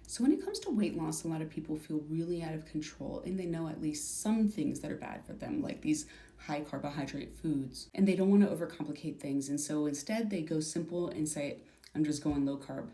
So when it comes to weight loss, a lot of people feel really out of control and they know at least some things that are bad for them, like these high carbohydrate foods. And they don't want to overcomplicate things. And so instead they go simple and say, I'm just going low carb.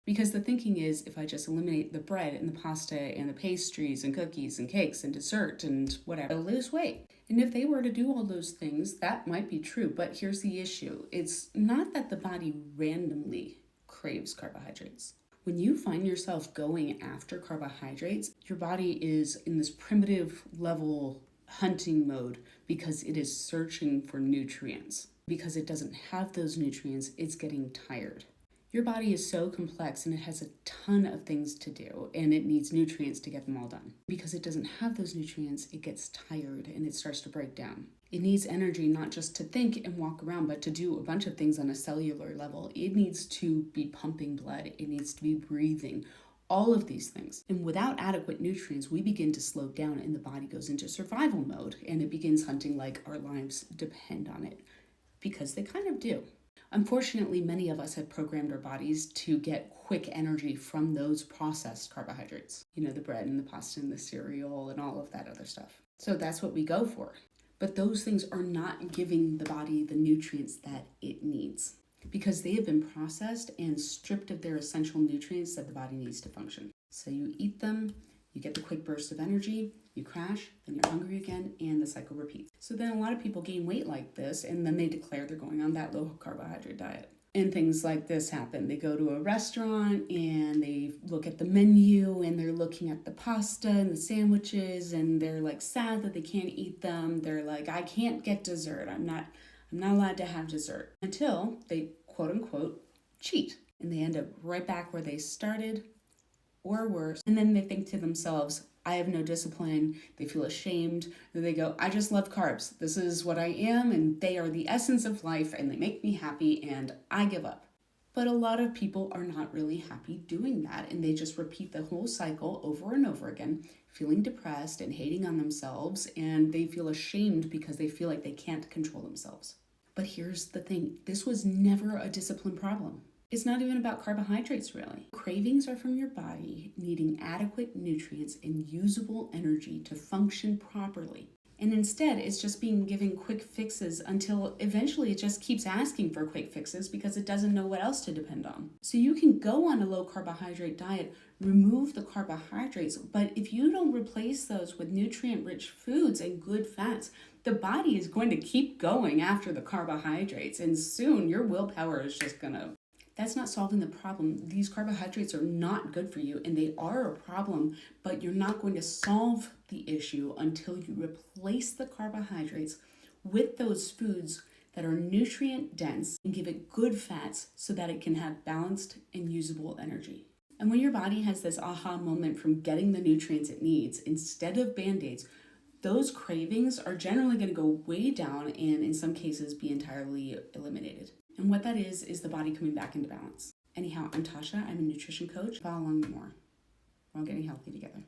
Because the thinking is, if I just eliminate the bread and the pasta and the pastries and cookies and cakes and dessert and whatever, I'll lose weight. And if they were to do all those things, that might be true. But here's the issue. It's not that the body randomly craves carbohydrates. When you find yourself going after carbohydrates, your body is in this primitive level hunting mode because it is searching for nutrients. Because it doesn't have those nutrients, it's getting tired. Your body is so complex and it has a ton of things to do and it needs nutrients to get them all done. Because it doesn't have those nutrients, it gets tired and it starts to break down. It needs energy not just to think and walk around, but to do a bunch of things on a cellular level. It needs to be pumping blood. It needs to be breathing. All of these things. And without adequate nutrients, we begin to slow down and the body goes into survival mode and it begins hunting like our lives depend on it. Because they kind of do. Unfortunately, many of us have programmed our bodies to get quick energy from those processed carbohydrates. You know, the bread and the pasta and the cereal and all of that other stuff. So that's what we go for. But those things are not giving the body the nutrients that it needs because they have been processed and stripped of their essential nutrients that the body needs to function. So you eat them, you get the quick burst of energy, you crash, then you're hungry again, and the cycle repeats. So then a lot of people gain weight like this, and then they declare they're going on that low carbohydrate diet. And things like this happen. They go to a restaurant and they look at the menu and they're looking at the pasta and the sandwiches and they're like sad that they can't eat them. They're like, I can't get dessert. I'm not allowed to have dessert until they quote unquote cheat. And they end up right back where they started or worse. And then they think to themselves, I have no discipline. They feel ashamed. They go, I just love carbs. This is what I am, and they are the essence of life, and they make me happy, and I give up. But a lot of people are not really happy doing that, and they just repeat the whole cycle over and over again, feeling depressed and hating on themselves, and they feel ashamed because they feel like they can't control themselves. But here's the thing. This was never a discipline problem. It's not even about carbohydrates, really. Cravings are from your body needing adequate nutrients and usable energy to function properly. And instead, it's just being given quick fixes until eventually it just keeps asking for quick fixes because it doesn't know what else to depend on. So you can go on a low carbohydrate diet, remove the carbohydrates, but if you don't replace those with nutrient-rich foods and good fats, the body is going to keep going after the carbohydrates, and soon your willpower is just gonna... That's not solving the problem. These carbohydrates are not good for you and they are a problem, but you're not going to solve the issue until you replace the carbohydrates with those foods that are nutrient dense and give it good fats so that it can have balanced and usable energy. And when your body has this aha moment from getting the nutrients it needs instead of Band-Aids, those cravings are generally going to go way down and in some cases be entirely eliminated. And what that is the body coming back into balance. Anyhow, I'm Tasha. I'm a nutrition coach. Follow along more. We're all getting healthy together.